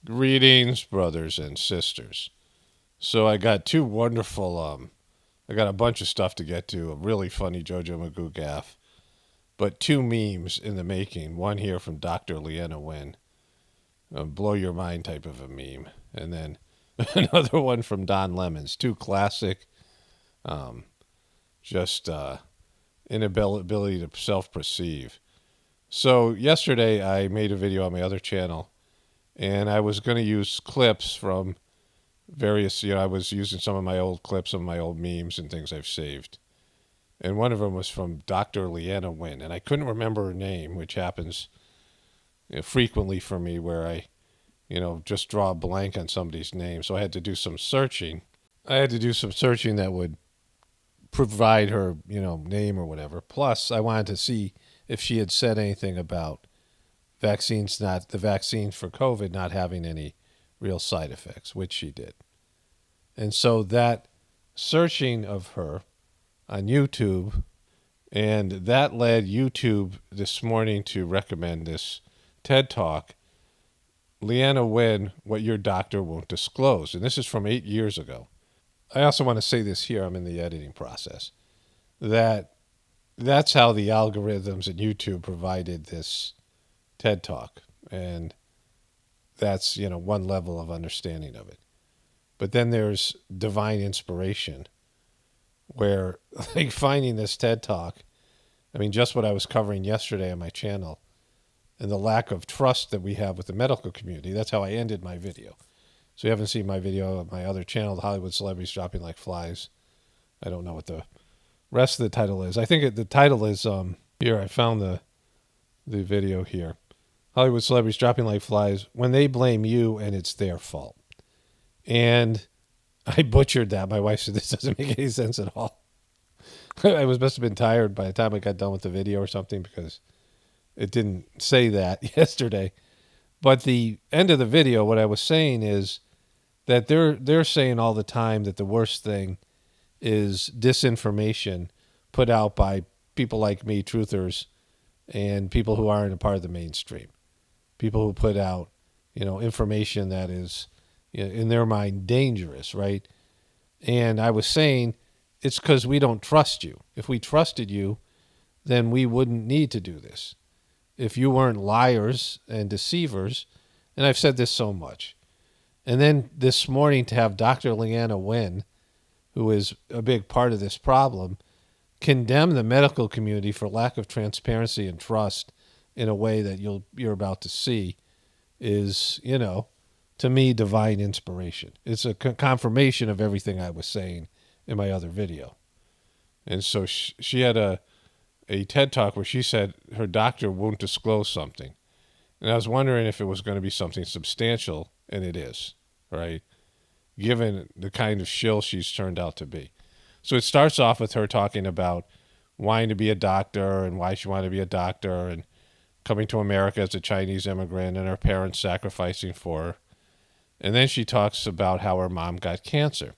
Greetings, brothers and sisters. So I got two wonderful, I got a bunch of stuff to get to, a really funny Jojo Magoo gaff, but two memes in the making. One here from Dr. Leanna Wen, a blow your mind type of a meme. And then another one from Don Lemons, two classic, um, just inability to self-perceive. So yesterday I made a video on my other channel, and I was going to use clips from various, I was using some of my old clips, some of my old memes and things I've saved. And one of them was from Dr. Leanna Wen, and I couldn't remember her name, which happens frequently for me where I, just draw a blank on somebody's name. So I had to do some searching. I had to do some searching that would provide her, name or whatever. Plus, I wanted to see if she had said anything about the vaccines for COVID not having any real side effects, which she did. And so that searching of her on YouTube, and that led YouTube this morning to recommend this TED Talk, Leanna Wen, What Your Doctor Won't Disclose. And this is from 8 years ago. I also want to say this here, I'm in the editing process, that's how the algorithms at YouTube provided this TED Talk. And that's, one level of understanding of it. But then there's divine inspiration, where like finding this TED Talk, just what I was covering yesterday on my channel, and the lack of trust that we have with the medical community. That's how I ended my video. So you haven't seen my video on my other channel, The Hollywood Celebrities Dropping Like Flies. I don't know what the rest of the title is. I think the title is, here, I found the video here. Hollywood Celebrities Dropping Like Flies, When They Blame You and It's Their Fault. And I butchered that. My wife said, this doesn't make any sense at all. Must have been tired by the time I got done with the video or something, because it didn't say that yesterday. But the end of the video, what I was saying is that they're saying all the time that the worst thing is disinformation put out by people like me, truthers, and people who aren't a part of the mainstream. People who put out, information that is, in their mind, dangerous, right? And I was saying it's because we don't trust you. If we trusted you, then we wouldn't need to do this. If you weren't liars and deceivers, and I've said this so much. And then this morning to have Dr. Leanna Wen, who is a big part of this problem, condemn the medical community for lack of transparency and trust in a way that you're about to see is, to me, divine inspiration. It's a confirmation of everything I was saying in my other video. And so she had a TED Talk where she said her doctor won't disclose something. And I was wondering if it was going to be something substantial, and it is, right? Given the kind of shill she's turned out to be. So it starts off with her talking about wanting to be a doctor and why she wanted to be a doctor and coming to America as a Chinese immigrant and her parents sacrificing for her. And then she talks about how her mom got cancer.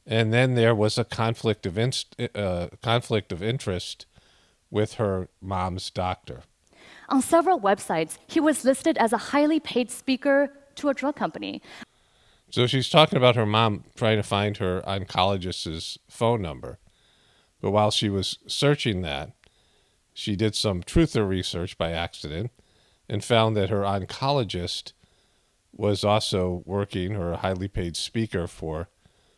And then there was a conflict of interest with her mom's doctor. On several websites, he was listed as a highly paid speaker to a drug company. So she's talking about her mom trying to find her oncologist's phone number. But while she was searching that, she did some truther research by accident and found that her oncologist was also working, or a highly paid speaker for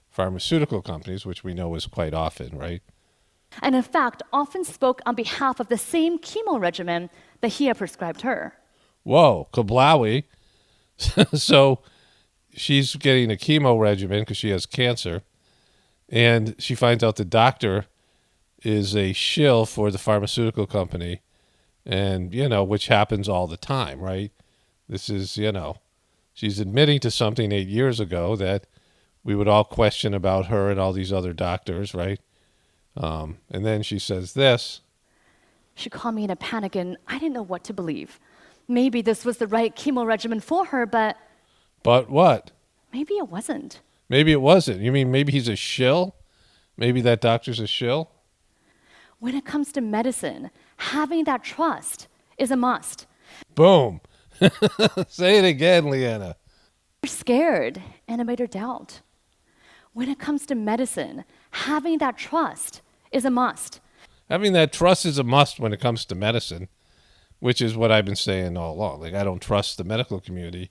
pharmaceutical companies, which we know is quite often, right? And in fact, often spoke on behalf of the same chemo regimen that he had prescribed her. Whoa, kablowie. So she's getting a chemo regimen because she has cancer, and she finds out the doctor is a shill for the pharmaceutical company, and, which happens all the time, right? This is, she's admitting to something 8 years ago that we would all question about her and all these other doctors, right? And then she says this. She called me in a panic, and I didn't know what to believe. Maybe this was the right chemo regimen for her, but... But what? Maybe it wasn't. Maybe it wasn't. You mean maybe he's a shill? Maybe that doctor's a shill? When it comes to medicine, having that trust is a must. Boom. Say it again, Leanna. We're scared, and it made her doubt. When it comes to medicine, having that trust is a must. Having that trust is a must when it comes to medicine, which is what I've been saying all along. Like, I don't trust the medical community.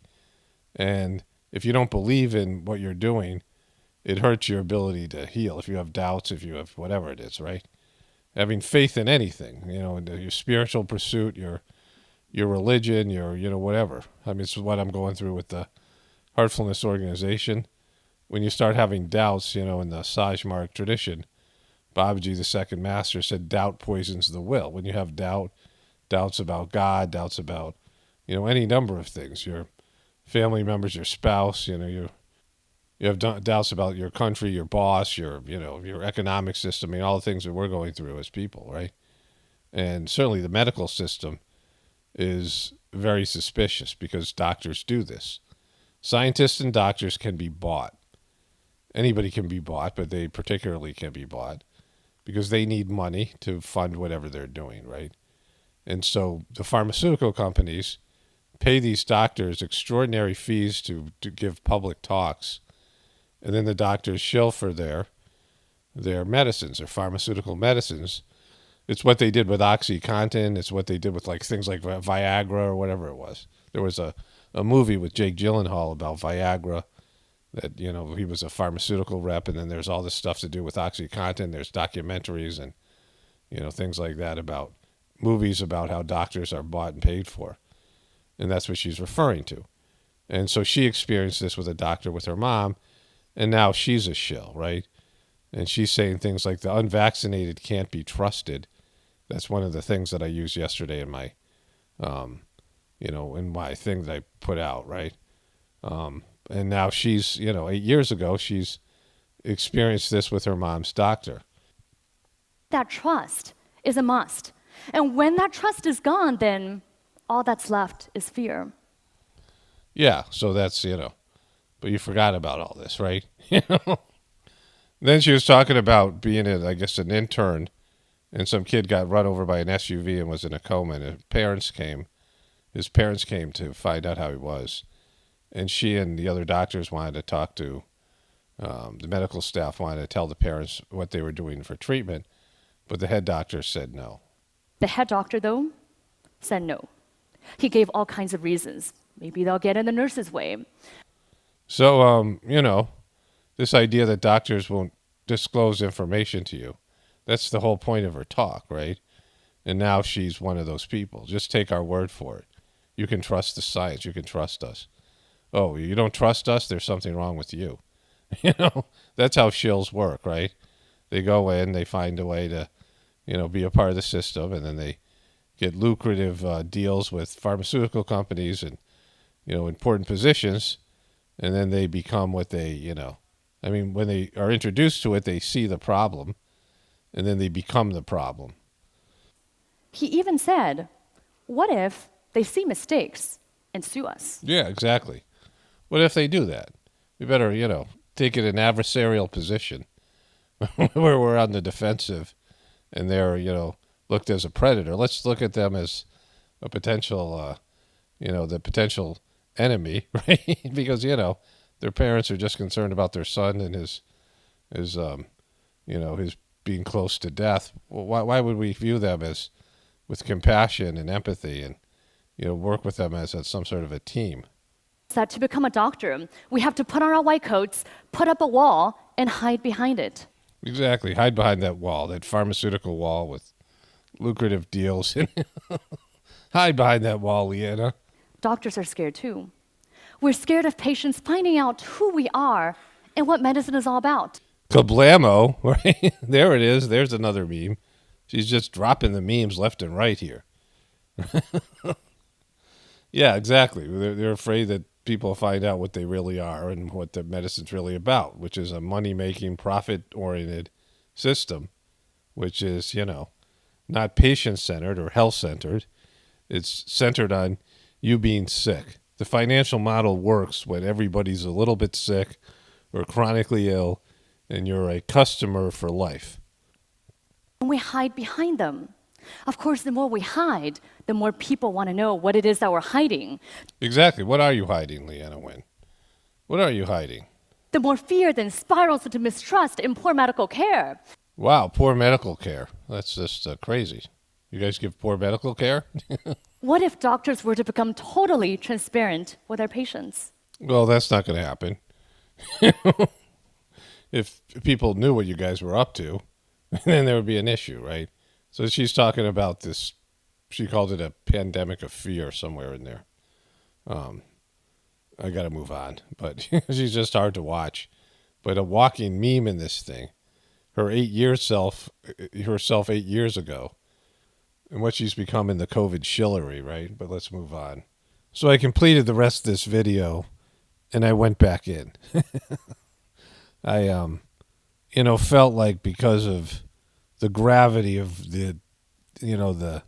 And if you don't believe in what you're doing, it hurts your ability to heal. If you have doubts, if you have whatever it is, right? Having faith in anything, in your spiritual pursuit, your religion, your whatever. I mean, it's what I'm going through with the Heartfulness organization. When you start having doubts, in the Sahaj Marg tradition, Babaji, the second master, said doubt poisons the will. When you have doubts about God, doubts about, any number of things, your family members, your spouse, you have doubts about your country, your boss, your economic system, all the things that we're going through as people, right? And certainly the medical system is very suspicious because doctors do this. Scientists and doctors can be bought. Anybody can be bought, but they particularly can be bought because they need money to fund whatever they're doing, right? And so the pharmaceutical companies pay these doctors extraordinary fees to give public talks, and then the doctors shill for their medicines, their pharmaceutical medicines. It's what they did with OxyContin. It's what they did with things like Viagra or whatever it was. There was a movie with Jake Gyllenhaal about Viagra that, he was a pharmaceutical rep, and then there's all this stuff to do with OxyContin. There's documentaries and, things like that about movies about how doctors are bought and paid for. And that's what she's referring to. And so she experienced this with a doctor with her mom, and now she's a shill, right? And she's saying things like the unvaccinated can't be trusted. That's one of the things that I used yesterday in my, in my thing that I put out, right? And now she's, 8 years ago, she's experienced this with her mom's doctor. That trust is a must. And when that trust is gone, then all that's left is fear. Yeah, so that's, but you forgot about all this, right? Then she was talking about being, an intern, and some kid got run over by an SUV and was in a coma, and his parents came to find out how he was. And she and the other doctors wanted to talk to, the medical staff wanted to tell the parents what they were doing for treatment, but the head doctor said no. The head doctor, though, said no. He gave all kinds of reasons. Maybe they'll get in the nurse's way. So, this idea that doctors won't disclose information to you, that's the whole point of her talk, right? And now she's one of those people. Just take our word for it. You can trust the science. You can trust us. Oh, you don't trust us? There's something wrong with you. That's how shills work, right? They go in, they find a way to, be a part of the system, and then they get lucrative deals with pharmaceutical companies and, important positions, and then they become what they, when they are introduced to it, they see the problem, and then they become the problem. He even said, what if they see mistakes and sue us? Yeah, exactly. What if they do that? We better, take it an adversarial position where we're on the defensive and they're, looked as a predator. Let's look at them as a potential, the potential enemy, right? Because, their parents are just concerned about their son and his being close to death. Well, why would we view them as with compassion and empathy and, work with them as some sort of a team? That to become a doctor, we have to put on our white coats, put up a wall, and hide behind it. Exactly. Hide behind that wall, that pharmaceutical wall with lucrative deals. Hide behind that wall, Leanna. Doctors are scared too. We're scared of patients finding out who we are and what medicine is all about. Kablamo, right? There it is. There's another meme. She's just dropping the memes left and right here. Yeah, exactly. They're afraid that people find out what they really are and what the medicine's really about, which is a money-making, profit-oriented system, which is, not patient-centered or health-centered. It's centered on you being sick. The financial model works when everybody's a little bit sick or chronically ill, and you're a customer for life. And we hide behind them. Of course, the more we hide, the more people want to know what it is that we're hiding. Exactly. What are you hiding, Leanna Wen? What are you hiding? The more fear then spirals into mistrust and poor medical care. Wow, poor medical care. That's just crazy. You guys give poor medical care? What if doctors were to become totally transparent with their patients? Well, that's not going to happen. If people knew what you guys were up to, then there would be an issue, right? So she's talking about this. She called it a pandemic of fear somewhere in there. I got to move on, but she's just hard to watch. But a walking meme in this thing. Herself 8 years ago, and what she's become in the COVID shillery, right? But let's move on. So I completed the rest of this video, and I went back in. I felt like because of the gravity of the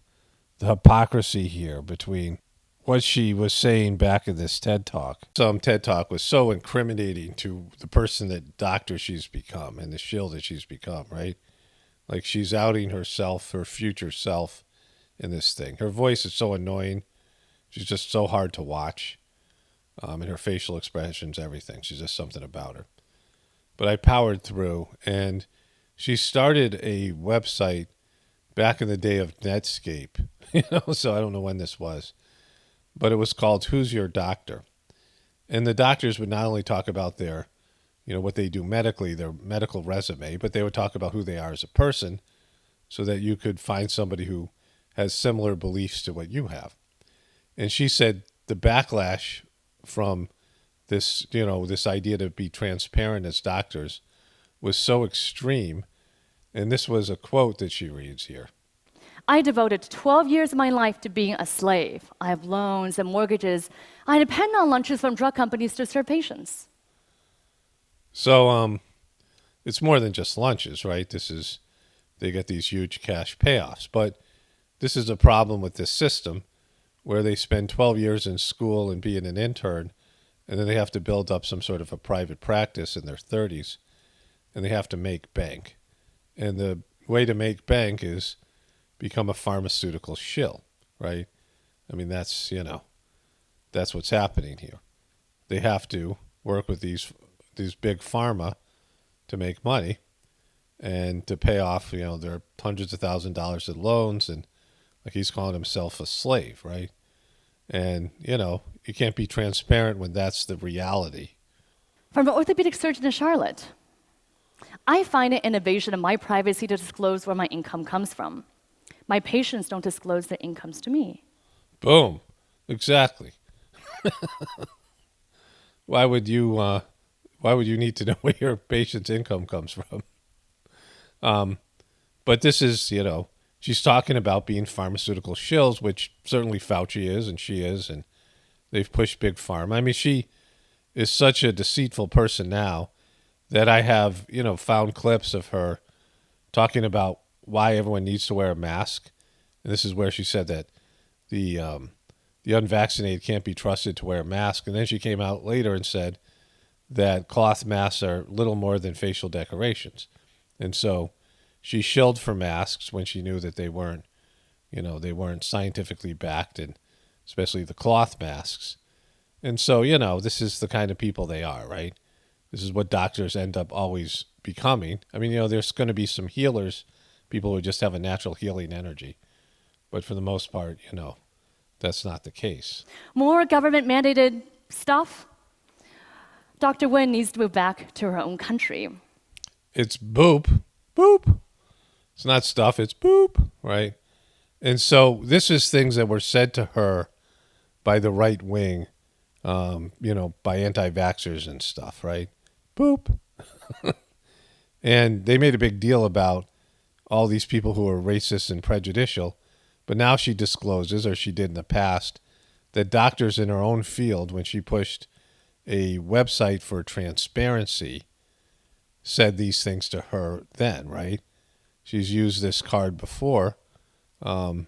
hypocrisy here between what she was saying back in this TED Talk. Some TED Talk was so incriminating to the person that doctor she's become and the shill that she's become, right? Like she's outing herself, her future self in this thing. Her voice is so annoying. She's just so hard to watch. And her facial expressions, everything. She's just something about her. But I powered through, and she started a website back in the day of Netscape, so I don't know when this was, but it was called Who's Your Doctor? And the doctors would not only talk about their, what they do medically, their medical resume, but they would talk about who they are as a person so that you could find somebody who has similar beliefs to what you have. And she said the backlash from this, this idea to be transparent as doctors was so extreme. And this was a quote that she reads here. I devoted 12 years of my life to being a slave. I have loans and mortgages. I depend on lunches from drug companies to serve patients. So it's more than just lunches, right? They get these huge cash payoffs. But this is a problem with this system where they spend 12 years in school and being an intern, and then they have to build up some sort of a private practice in their 30s, and they have to make bank. And the way to make bank is become a pharmaceutical shill, right? I mean, that's what's happening here. They have to work with these big pharma to make money and to pay off, their hundreds of $1,000s in loans, and like he's calling himself a slave, right? And, you can't be transparent when that's the reality. From an orthopedic surgeon in Charlotte, I find it an invasion of my privacy to disclose where my income comes from. My patients don't disclose their incomes to me. Boom. Exactly. Why would you need to know where your patient's income comes from? But this is, she's talking about being pharmaceutical shills, which certainly Fauci is, and she is, and they've pushed big pharma. I mean, she is such a deceitful person now that I have, found clips of her talking about why everyone needs to wear a mask. And this is where she said that the unvaccinated can't be trusted to wear a mask. And then she came out later and said that cloth masks are little more than facial decorations. And so she shilled for masks when she knew that they weren't scientifically backed, and especially the cloth masks. And so, this is the kind of people they are, right? This is what doctors end up always becoming. I mean, there's going to be some healers, people who just have a natural healing energy. But for the most part, that's not the case. More government-mandated stuff? Dr. Wen needs to move back to her own country. It's boop, boop. It's not stuff, it's boop, right? And so this is things that were said to her by the right wing, by anti-vaxxers and stuff, right? Boop. And they made a big deal about all these people who are racist and prejudicial. But now she discloses, or she did in the past, that doctors in her own field, when she pushed a website for transparency, said these things to her then, right? She's used this card before. And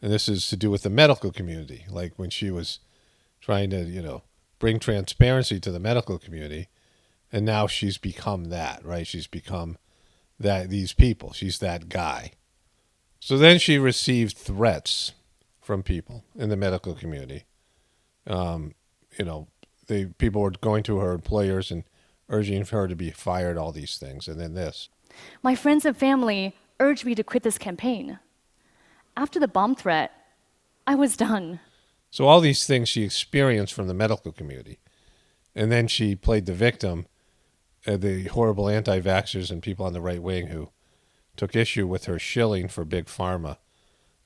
this is to do with the medical community. Like when she was trying to, bring transparency to the medical community. And now she's become that, right? She's become these people. She's that guy. So then she received threats from people in the medical community. people were going to her employers and urging her to be fired, all these things, and then this. My friends and family urged me to quit this campaign. After the bomb threat, I was done. So all these things she experienced from the medical community. And then she played the victim, the horrible anti-vaxxers and people on the right wing who took issue with her shilling for big pharma.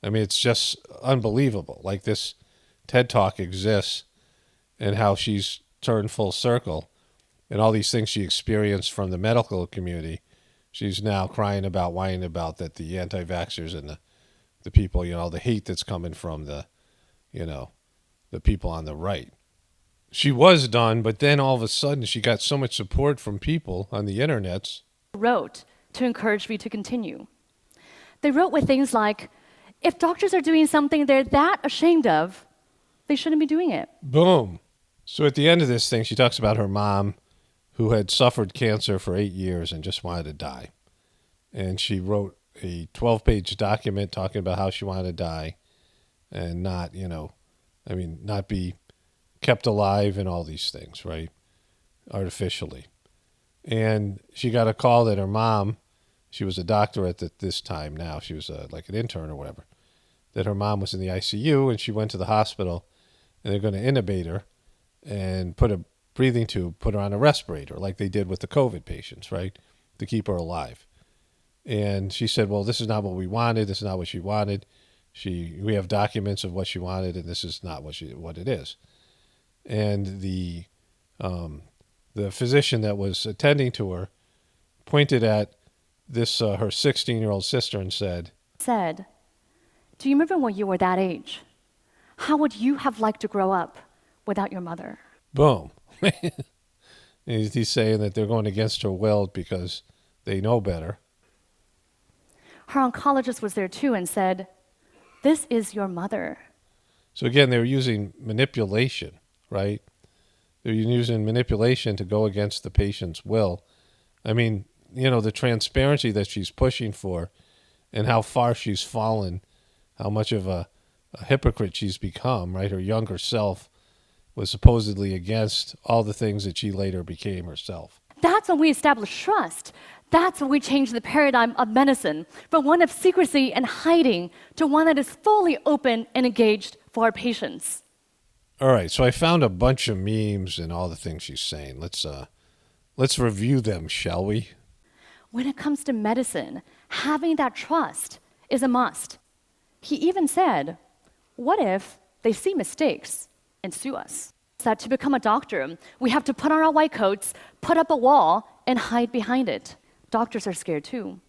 I mean, it's just unbelievable. Like, this TED Talk exists and how she's turned full circle and all these things she experienced from the medical community. She's now crying about, whining about that the anti-vaxxers and the people, the hate that's coming from the people on the right. She was done, but then all of a sudden she got so much support from people on the internets. Wrote to encourage me to continue. They wrote with things like, if doctors are doing something they're that ashamed of, they shouldn't be doing it. Boom. So at the end of this thing, she talks about her mom who had suffered cancer for 8 years and just wanted to die. And she wrote a 12-page document talking about how she wanted to die and not be kept alive and all these things, right? Artificially. And she got a call that her mom, she was a doctor at this time now, she was like an intern or whatever, that her mom was in the ICU and she went to the hospital and they're going to intubate her and put a breathing tube, put her on a respirator like they did with the COVID patients, right? To keep her alive. And she said, well, this is not what we wanted. This is not what she wanted. We have documents of what she wanted, and this is not what it is. And the physician that was attending to her pointed at this her 16-year-old sister and said, do you remember when you were that age? How would you have liked to grow up without your mother? Boom. He's saying that they're going against her will because they know better. Her oncologist was there too and said, this is your mother. So again, they were using manipulation, right? They're using manipulation to go against the patient's will. I mean, the transparency that she's pushing for and how far she's fallen, how much of a hypocrite she's become, right? Her younger self was supposedly against all the things that she later became herself. That's when we establish trust. That's when we change the paradigm of medicine from one of secrecy and hiding to one that is fully open and engaged for our patients. All right, so I found a bunch of memes and all the things she's saying. Let's review them, shall we? When it comes to medicine, having that trust is a must. He even said, what if they see mistakes and sue us? That to become a doctor, we have to put on our white coats, put up a wall, and hide behind it. Doctors are scared too.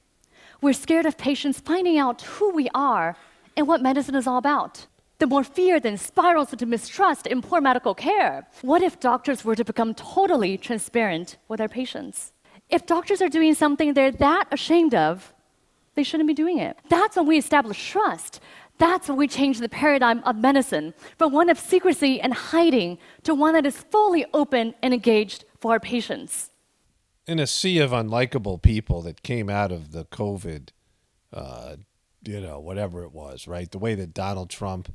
We're scared of patients finding out who we are and what medicine is all about. The more fear then spirals into mistrust and poor medical care. What if doctors were to become totally transparent with their patients? If doctors are doing something they're that ashamed of, they shouldn't be doing it. That's when we establish trust. That's when we change the paradigm of medicine from one of secrecy and hiding to one that is fully open and engaged for our patients. In a sea of unlikable people that came out of the COVID, whatever it was, right? The way that Donald Trump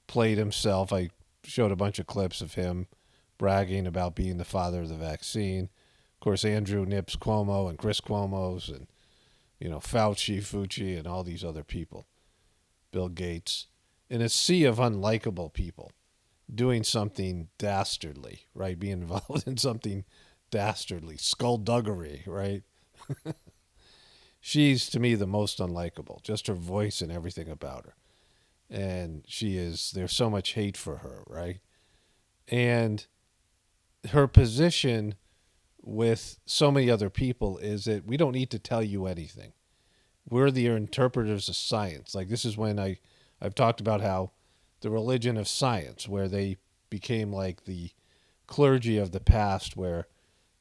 played himself. I showed a bunch of clips of him bragging about being the father of the vaccine. Of course, Andrew Nips Cuomo and Chris Cuomo's and, Fauci, and all these other people. Bill Gates. In a sea of unlikable people doing something dastardly, right? Being involved in something dastardly, skullduggery, right? She's, to me, the most unlikable. Just her voice and everything about her. And there's so much hate for her, right? And her position with so many other people is that we don't need to tell you anything. We're the interpreters of science. Like, this is when I've talked about how the religion of science, where they became like the clergy of the past, where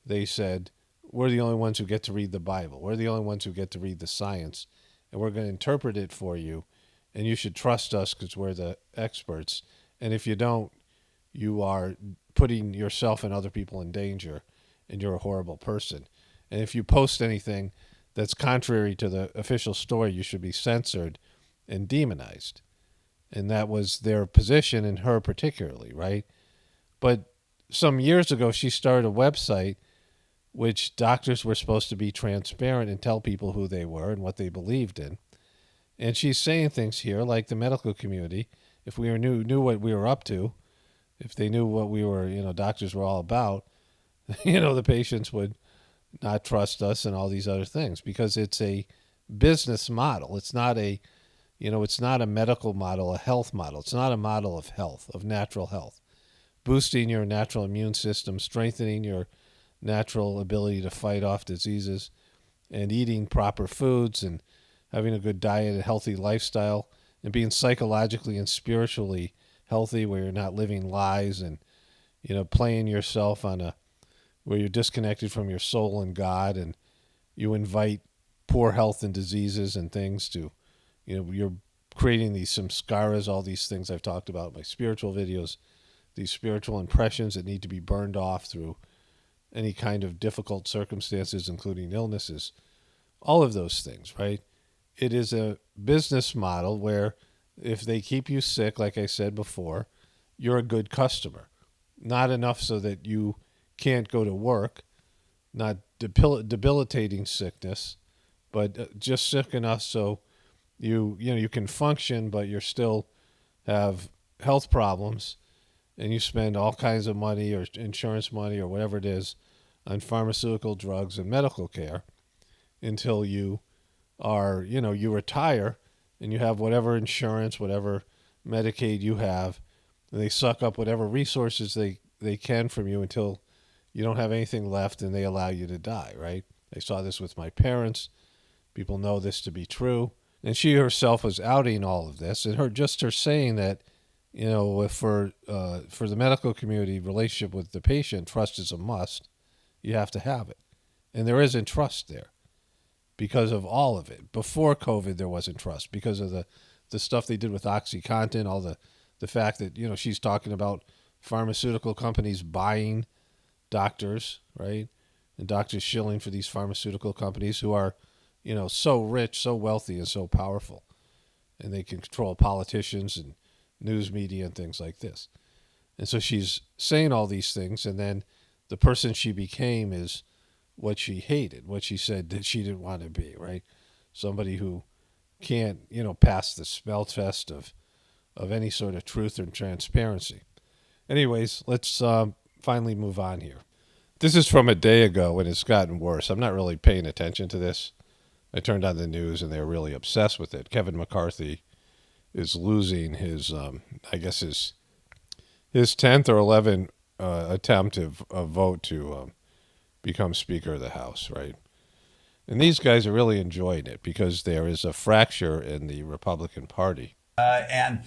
they said, we're the only ones who get to read the Bible. We're the only ones who get to read the science, and we're going to interpret it for you, and you should trust us because we're the experts. And if you don't, you are putting yourself and other people in danger, and you're a horrible person. And if you post anything that's contrary to the official story, you should be censored and demonized. And that was their position, and her particularly, right? But some years ago, she started a website which doctors were supposed to be transparent and tell people who they were and what they believed in. And she's saying things here like the medical community, if we knew what we were up to, if they knew what we were, doctors were all about, the patients would not trust us and all these other things, because it's a business model. It's not it's not a medical model, a health model. It's not a model of health, of natural health. Boosting your natural immune system, strengthening your natural ability to fight off diseases, and eating proper foods and having a good diet, a healthy lifestyle, and being psychologically and spiritually healthy, where you're not living lies and, playing yourself where you're disconnected from your soul and God, and you invite poor health and diseases and things to, you're creating these samskaras, all these things I've talked about in my spiritual videos, these spiritual impressions that need to be burned off through any kind of difficult circumstances, including illnesses, all of those things, right? It is a business model where if they keep you sick, like I said before, you're a good customer. Not enough so that you can't go to work, not debilitating sickness, but just sick enough so you can function, but you still have health problems, and you spend all kinds of money or insurance money or whatever it is on pharmaceutical drugs and medical care until you are, you retire and you have whatever insurance, whatever Medicaid you have, and they suck up whatever resources they can from you until you don't have anything left and they allow you to die, right? I saw this with my parents. People know this to be true. And she herself was outing all of this, and her saying that, for the medical community, relationship with the patient, trust is a must. You have to have it. And there isn't trust there because of all of it. Before COVID, there wasn't trust because of the stuff they did with OxyContin, all the fact that, she's talking about pharmaceutical companies buying doctors, right? And doctors shilling for these pharmaceutical companies who are, so rich, so wealthy, and so powerful. And they can control politicians and news media and things like this. And so she's saying all these things, and then the person she became is what she hated, what she said that she didn't want to be, right? Somebody who can't, pass the smell test of any sort of truth or transparency. Anyways, let's finally move on here. This is from a day ago, and it's gotten worse. I'm not really paying attention to this. I turned on the news, and they're really obsessed with it. Kevin McCarthy is losing his, his 10th or 11th attempt of vote to become Speaker of the House, right? And these guys are really enjoying it because there is a fracture in the Republican Party. At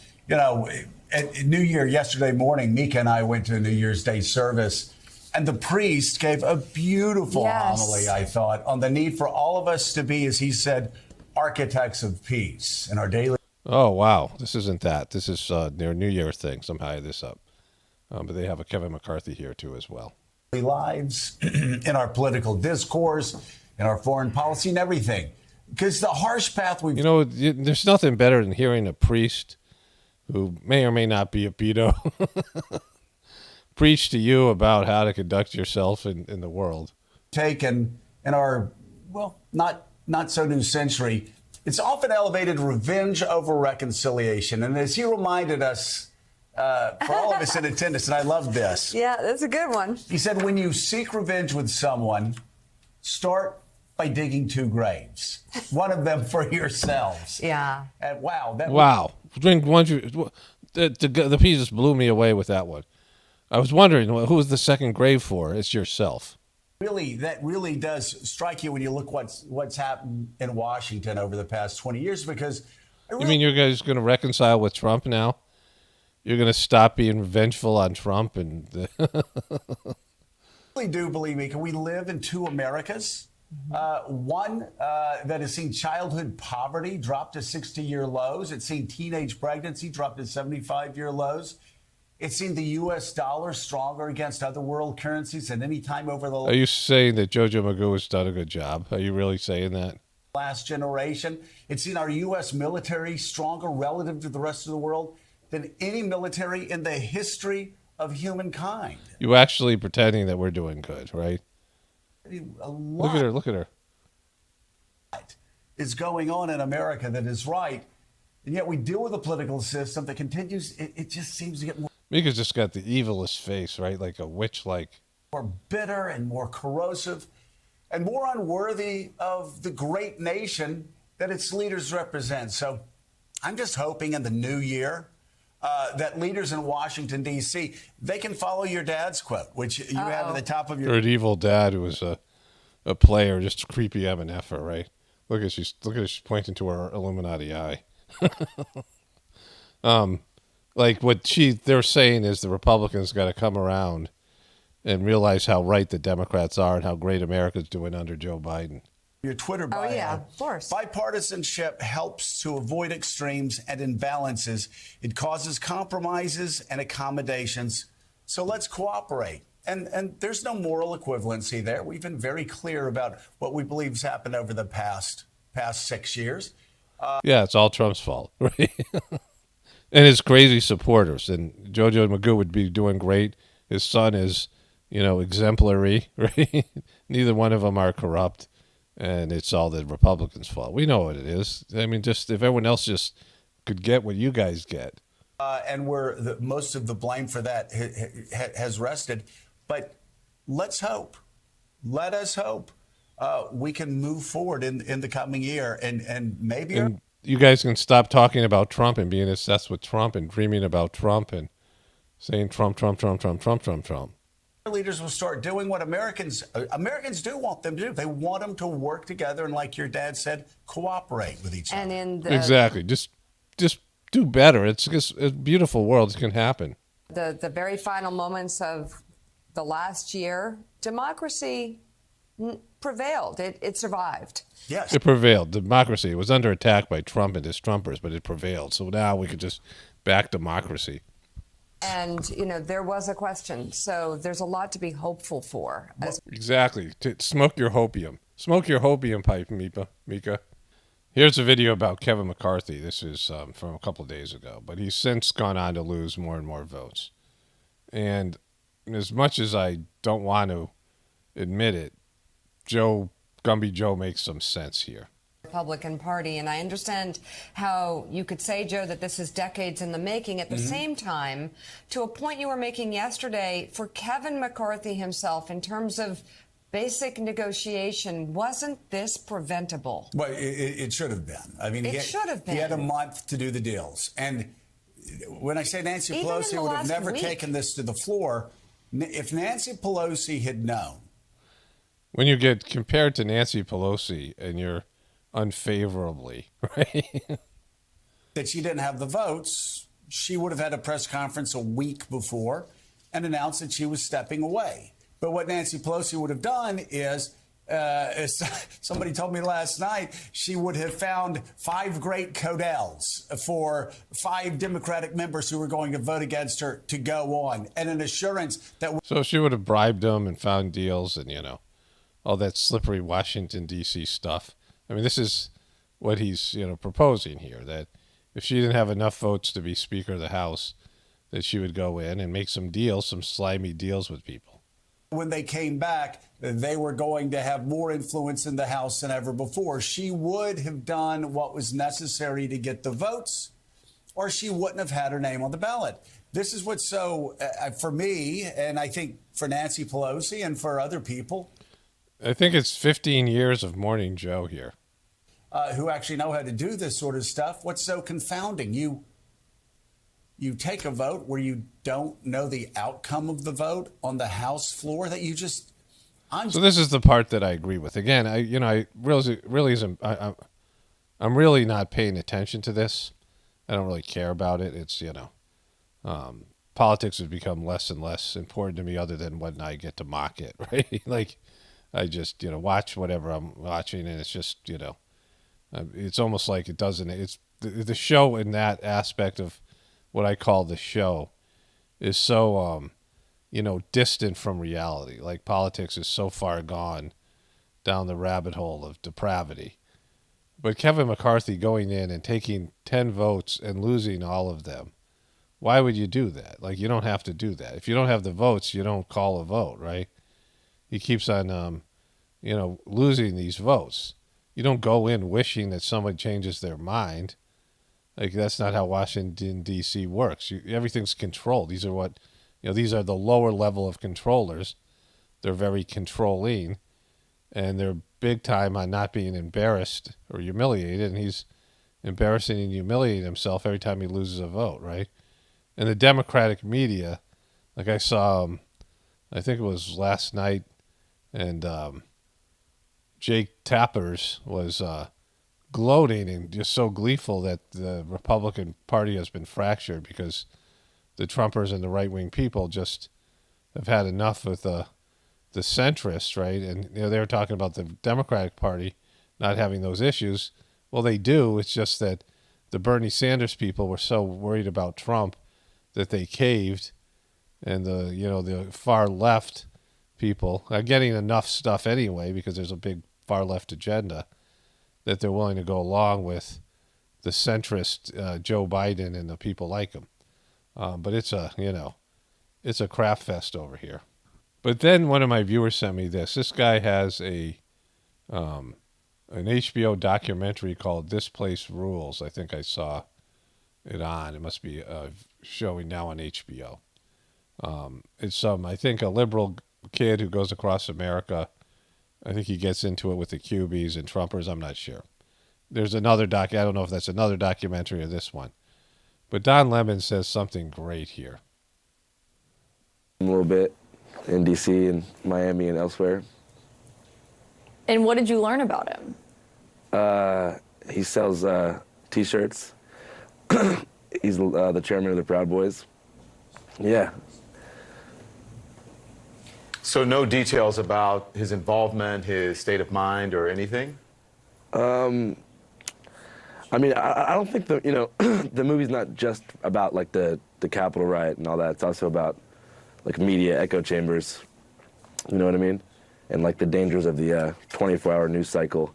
New Year yesterday morning, Mika and I went to a New Year's Day service, and the priest gave a beautiful homily, I thought, on the need for all of us to be, as he said, architects of peace in our daily. Oh, wow. This isn't that. This is their New Year thing. Somehow I had this up. But they have a Kevin McCarthy here, too, as well. Lives, in our political discourse, in our foreign policy, and everything. Because the harsh path we've... there's nothing better than hearing a priest who may or may not be a pedo preach to you about how to conduct yourself in the world. Taken in our, not so new century, it's often elevated revenge over reconciliation. And as he reminded us, for all of us in attendance, and I love this. Yeah, that's a good one. He said, when you seek revenge with someone, start by digging 2 graves. One of them for yourselves. Yeah. And wow. The piece just blew me away with that one. I was wondering, who was the second grave for? It's yourself. Really, that really does strike you when you look what's happened in Washington over the past 20 years, because... You mean you're guys going to reconcile with Trump now? You're going to stop being vengeful on Trump? And I really do believe me. Can we live in 2 Americas? One that has seen childhood poverty drop to 60-year lows. It's seen teenage pregnancy drop to 75-year lows. It's seen the U.S. dollar stronger against other world currencies than any time over the... Are you saying that Jojo Magoo has done a good job? Are you really saying that? Last generation. It's seen our U.S. military stronger relative to the rest of the world than any military in the history of humankind. You actually pretending that we're doing good, right? I mean, a Look at lot her. Look at her. is going on in America that is right, and yet we deal with a political system that continues. It just seems to get Mika's just got the evilest face, right? Like a witch, like. more bitter and more corrosive and more unworthy of the great nation that its leaders represent. So I'm just hoping in the new year that leaders in Washington, D.C., they can follow your dad's quote, which you have at the top of your... Her evil dad who was a player, just a creepy MNFer, right? Look at she's pointing to her Illuminati eye. Like what they're saying is the Republicans got to come around and realize how right the Democrats are and how great America's doing under Joe Biden. Your Twitter bio. Oh, yeah, of course. Bipartisanship helps to avoid extremes and imbalances. It causes compromises and accommodations. So let's cooperate. And there's no moral equivalency there. We've been very clear about what we believe has happened over the past 6 years. Yeah, it's all Trump's fault, right? And his crazy supporters. And Jojo Magoo would be doing great. His son is, exemplary, right? Neither one of them are corrupt. And it's all the Republicans' fault. We know what it is. I mean, just if everyone else just could get what you guys get. And where most of the blame for that has rested. But let's hope. Let us hope we can move forward in the coming year. And maybe... And you guys can stop talking about Trump and being obsessed with Trump and dreaming about Trump and saying Trump. Leaders will start doing what Americans do want them to do. They want them to work together and, like your dad said, cooperate with each other. And exactly, just do better. It's just a beautiful world. It can happen. the very final moments of the last year, democracy prevailed. It survived. Yes, It prevailed. Democracy was under attack by Trump and his Trumpers, but it prevailed. So now we could just back democracy. And, there was a question. So there's a lot to be hopeful for. Exactly. Smoke your hopium. Smoke your hopium pipe, Mika. Here's a video about Kevin McCarthy. This is from a couple of days ago, but he's since gone on to lose more and more votes. And as much as I don't want to admit it, Gumby Joe makes some sense here. Republican Party. And I understand how you could say, Joe, that this is decades in the making. At the same time, to a point you were making yesterday, for Kevin McCarthy himself, in terms of basic negotiation, wasn't this preventable? well, it should have been. I mean, It should have been. He had a month to do the deals. And when I say Nancy Even in Pelosi the would have last never week. taken this to the floor, if Nancy Pelosi had known When you get compared to Nancy Pelosi and you're unfavorably, right? that she didn't have the votes, she would have had a press conference a week before and announced that she was stepping away. But what Nancy Pelosi would have done is, as somebody told me last night, she would have found 5 great codels for 5 Democratic members who were going to vote against her to go on, and an assurance that... So she would have bribed them and found deals and, all that slippery Washington, D.C. stuff. I mean, this is what he's, proposing here, that if she didn't have enough votes to be Speaker of the House, that she would go in and make some deals, some slimy deals with people. when they came back, they were going to have more influence in the House than ever before. She would have done what was necessary to get the votes, or she wouldn't have had her name on the ballot. This is what's so, for me, and I think for Nancy Pelosi and for other people. I think it's 15 years of Morning Joe here. Who actually know how to do this sort of stuff. What's so confounding? You take a vote where you don't know the outcome of the vote on the House floor, that you just... So this is the part that I agree with. Again, I I'm really not paying attention to this. I don't really care about it. It's, politics has become less and less important to me other than when I get to mock it, right? Like, I just, watch whatever I'm watching, and it's just, it's almost like it doesn't, it's the show in that aspect of what I call the show is so, distant from reality. Like, politics is so far gone down the rabbit hole of depravity. But Kevin McCarthy going in and taking 10 votes and losing all of them Why would you do that? Like, you don't have to do that. If you don't have the votes, you don't call a vote, right? He keeps on, losing these votes. You don't go in wishing that someone changes their mind. Like, that's not how Washington, D.C. works. Everything's controlled. These are the lower level of controllers. They're very controlling, and they're big time on not being embarrassed or humiliated, and he's embarrassing and humiliating himself every time he loses a vote, right? And the Democratic media, like I saw, I think it was last night, and Jake Tappers was gloating and just so gleeful that the Republican Party has been fractured because the Trumpers and the right-wing people just have had enough with the centrists, right? And they were talking about the Democratic Party not having those issues. Well, they do. It's just that the Bernie Sanders people were so worried about Trump that they caved, and the far left people are getting enough stuff anyway because there's a big far left agenda that they're willing to go along with the centrist Joe Biden and the people like him. But it's a crap fest over here. But then one of my viewers sent me this. This guy has an HBO documentary called This Place Rules. I think I saw it on. It must be showing now on HBO. It's I think a liberal kid who goes across America. I think he gets into it with the QBs and Trumpers. I'm not sure. There's another I don't know if that's another documentary or this one. But Don Lemon says something great here. A little bit in D.C. and Miami and elsewhere. And what did you learn about him? He sells T-shirts. He's the chairman of the Proud Boys. Yeah. So no details about his involvement, his state of mind, or anything? I mean, I don't think the movie's not just about like the Capitol riot and all that. It's also about like media echo chambers. You know what I mean? And like the dangers of the 24-hour news cycle,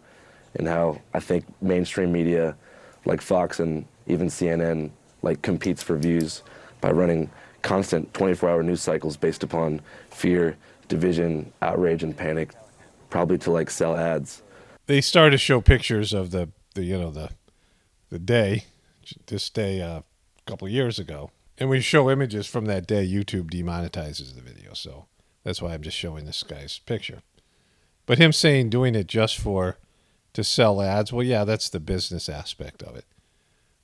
and how I think mainstream media like Fox and even CNN like competes for views by running constant 24-hour news cycles based upon fear, division, outrage, and panic, probably to like sell ads. They started to show pictures of the day, this day a couple of years ago. And we show images from that day, YouTube demonetizes the video. So that's why I'm just showing this guy's picture. But him saying doing it just to sell ads, well, yeah, that's the business aspect of it.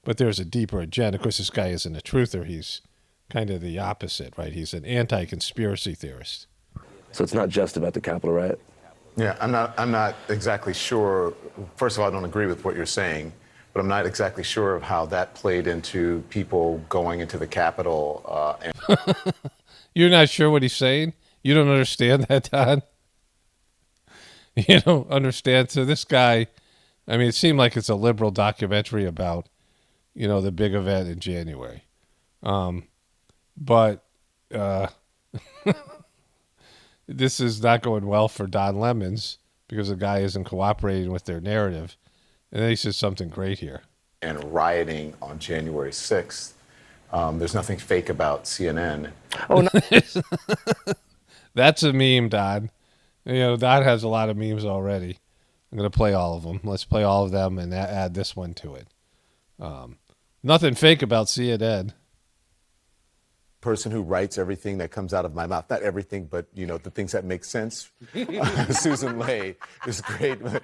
But there's a deeper agenda. Of course, this guy isn't a truther. He's kind of the opposite, right? He's an anti-conspiracy theorist. So it's not just about the Capitol riot? Yeah, I'm not exactly sure. First of all, I don't agree with what you're saying, but I'm not exactly sure of how that played into people going into the Capitol. You're not sure what he's saying? You don't understand that, Don? You don't understand? So this guy, I mean, it seemed like it's a liberal documentary about, the big event in January. But this is not going well for Don Lemons because the guy isn't cooperating with their narrative. And then he says something great here. And rioting on January 6th. There's nothing fake about CNN. Oh, no. That's a meme, Don. Don has a lot of memes already. I'm going to play all of them. Let's play all of them and add this one to it. Nothing fake about CNN. Person who writes everything that comes out of my mouth. Not everything, but, the things that make sense. Susan Lay is great. And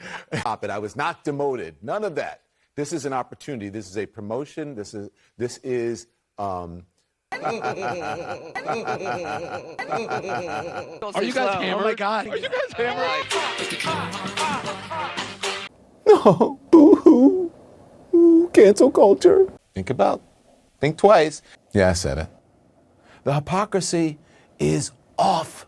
I was not demoted. None of that. This is an opportunity. This is a promotion. This is Are you guys hammered? Oh my God. Are you guys hammered? No. Boo-hoo. Ooh, cancel culture. Think twice. Yeah, I said it. The hypocrisy is off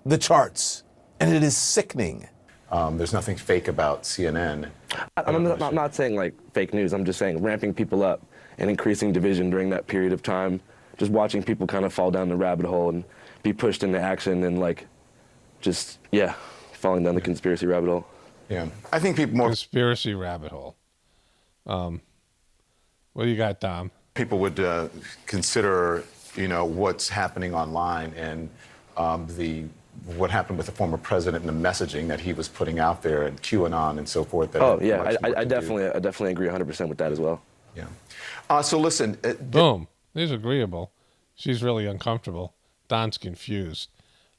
the charts, and it is sickening. There's nothing fake about CNN. I'm not saying like fake news. I'm just saying ramping people up and increasing division during that period of time. Just watching people kind of fall down the rabbit hole and be pushed into action and falling down the conspiracy rabbit hole. Yeah, I think people more conspiracy rabbit hole. What do you got, Dom? People would consider, what's happening online and what happened with the former president and the messaging that he was putting out there and QAnon and so forth. That I definitely agree 100% with that as well. Yeah. So listen. Boom. He's agreeable. She's really uncomfortable. Don's confused.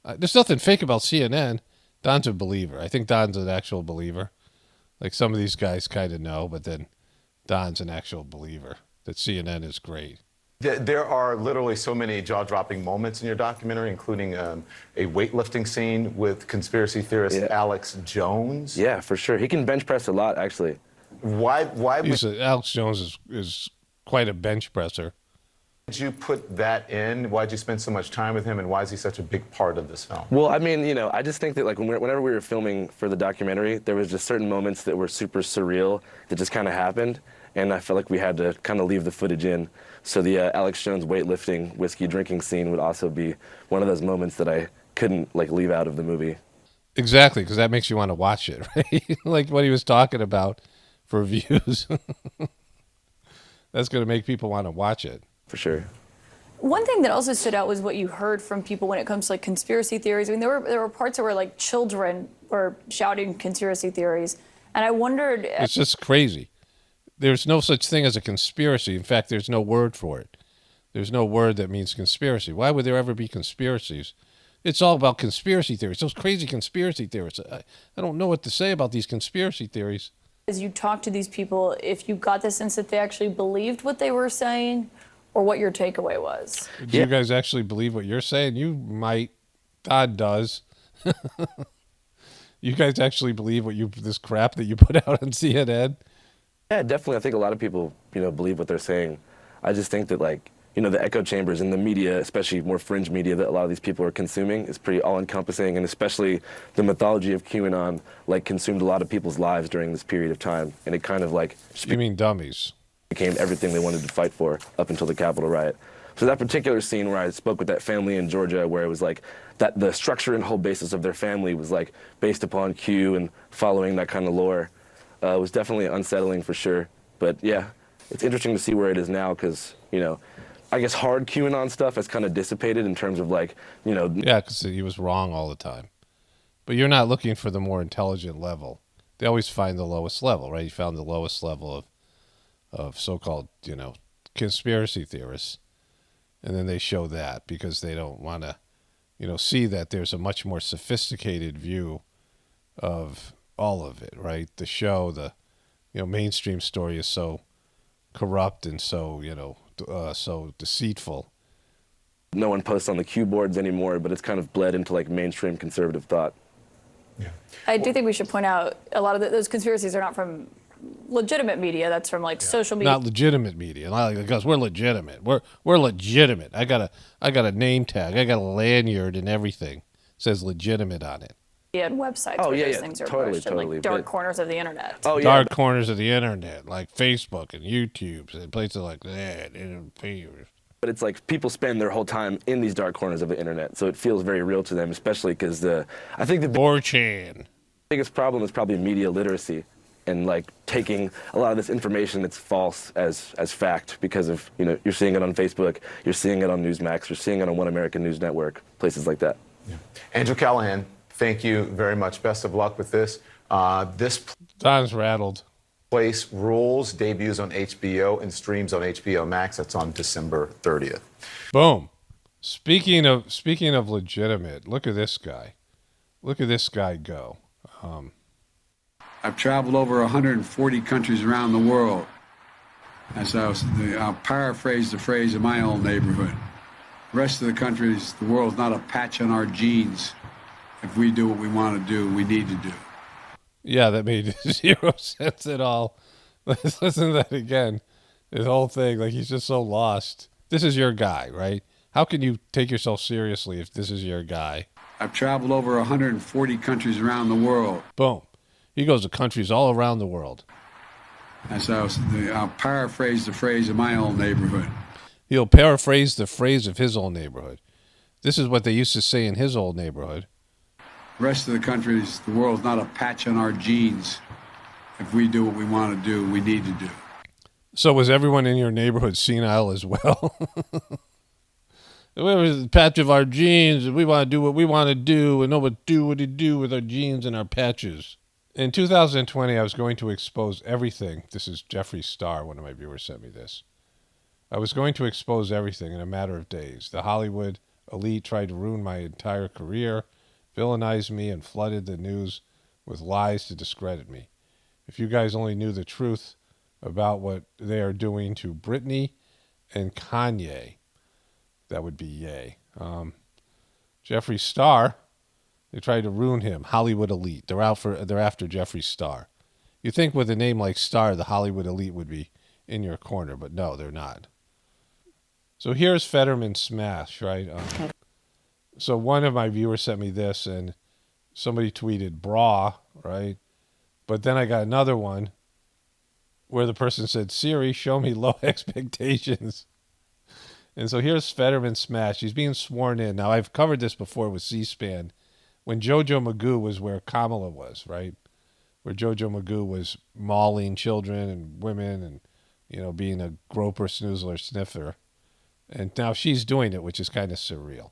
There's nothing fake about CNN. Don's a believer. I think Don's an actual believer. Like some of these guys kind of know, but then Don's an actual believer that CNN is great. There are literally so many jaw-dropping moments in your documentary, including a weightlifting scene with conspiracy theorist Alex Jones. Yeah, for sure. He can bench press a lot, actually. Why Alex Jones is quite a bench presser. did you put that in? Why did you spend so much time with him, and why is he such a big part of this film? Well, I mean, I just think that like whenever we were filming for the documentary, there was just certain moments that were super surreal that just kind of happened, and I felt like we had to kind of leave the footage in. So the Alex Jones weightlifting, whiskey drinking scene would also be one of those moments that I couldn't like leave out of the movie. Exactly, because that makes you want to watch it, right? Like what he was talking about for views. That's going to make people want to watch it. For sure. One thing that also stood out was what you heard from people when it comes to like conspiracy theories. I mean, there were parts where like children were shouting conspiracy theories, and I wondered. It's just crazy. There's no such thing as a conspiracy. In fact, there's no word for it. There's no word that means conspiracy. Why would there ever be conspiracies? It's all about conspiracy theories. Those crazy conspiracy theorists. I don't know what to say about these conspiracy theories. As you talk to these people, if you got the sense that they actually believed what they were saying, or what your takeaway was. Do you guys actually believe what you're saying? You might. God does. You guys actually believe this crap that you put out on CNN? Yeah, definitely. I think a lot of people, believe what they're saying. I just think that like, the echo chambers in the media, especially more fringe media that a lot of these people are consuming, is pretty all-encompassing, and especially the mythology of QAnon, like, consumed a lot of people's lives during this period of time, and it kind of like... You mean dummies? Became everything they wanted to fight for up until the Capitol riot. So that particular scene where I spoke with that family in Georgia, where it was like that the structure and whole basis of their family was like based upon Q and following that kind of lore, was definitely unsettling for sure. But yeah, it's interesting to see where it is now because, I guess hard QAnon stuff has kind of dissipated in terms of like, Yeah, because he was wrong all the time. But you're not looking for the more intelligent level. They always find the lowest level, right? You found the lowest level of so-called, conspiracy theorists. And then they show that because they don't want to, see that there's a much more sophisticated view of all of it, right? The show, the, mainstream story is so corrupt and so, so deceitful. No one posts on the Q boards anymore, but it's kind of bled into like mainstream conservative thought. Yeah. I do think we should point out a lot of those conspiracies are not from legitimate media. That's from like social media. Not legitimate media, because we're legitimate. We're legitimate. I got a name tag. I got a lanyard and everything. It says legitimate on it. And websites where those things are pushed in like dark corners of the internet. Oh, yeah. Dark corners of the internet, like Facebook and YouTube and places like that. But it's like people spend their whole time in these dark corners of the internet, so it feels very real to them, especially because I think the 4chan. biggest problem is probably media literacy and like taking a lot of this information that's false as fact because of, you're seeing it on Facebook, you're seeing it on Newsmax, you're seeing it on One American News Network, places like that. Yeah. Andrew Callahan, thank you very much. Best of luck with this. Don's rattled. Place Rules debuts on HBO and streams on HBO Max. That's on December 30th. Boom. Speaking of legitimate, look at this guy. Look at this guy go. I've traveled over 140 countries around the world. I'll paraphrase the phrase in my own neighborhood. The rest of the countries, the world's not a patch on our genes. If we do what we want to do, we need to do. Yeah, that made 0 sense at all. Let's listen to that again. His whole thing, like he's just so lost. This is your guy, right? How can you take yourself seriously if this is your guy? I've traveled over 140 countries around the world. Boom. He goes to countries all around the world. I'll paraphrase the phrase in my own neighborhood. He'll paraphrase the phrase of his old neighborhood. This is what they used to say in his old neighborhood. The rest of the countries, the world's not a patch on our genes. If we do what we want to do, we need to do. So was everyone in your neighborhood senile as well? We're the patch of our genes, and we want to do what we want to do, and know what to do with our genes and our patches. In 2020, I was going to expose everything. This is Jeffree Star, one of my viewers sent me this. I was going to expose everything in a matter of days. The Hollywood elite tried to ruin my entire career, villainized me, and flooded the news with lies to discredit me. If you guys only knew the truth about what they are doing to Britney and Kanye, that would be yay. Jeffree Star, they tried to ruin him. Hollywood elite. They're after Jeffree Star. You think with a name like Star, the Hollywood elite would be in your corner, but no, they're not. So here's Fetterman Smash, right? So one of my viewers sent me this, and somebody tweeted bra, right? But then I got another one where the person said, Siri, show me low expectations. And so here's Fetterman Smash. He's being sworn in. Now, I've covered this before with C-SPAN. When Jojo Magoo was where Kamala was, right? Where Jojo Magoo was mauling children and women and, you know, being a groper, snoozler, sniffer. And now she's doing it, which is kind of surreal.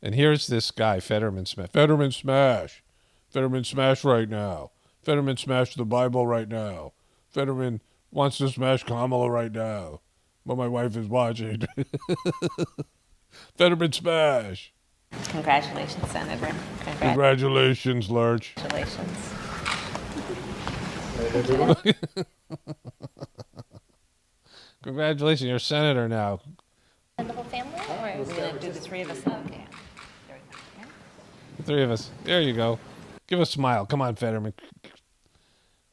And here's this guy, Fetterman Smash. Fetterman Smash. Fetterman Smash right now. Fetterman smash the Bible right now. Fetterman wants to smash Kamala right now. But my wife is watching. Fetterman smash. Congratulations, Senator. Congratulations, Lurch. Congratulations. Congratulations, you're a senator now. And the whole family? All right, we're going to do the three of us. Okay. The three of us. There you go. Give a smile. Come on, Fetterman.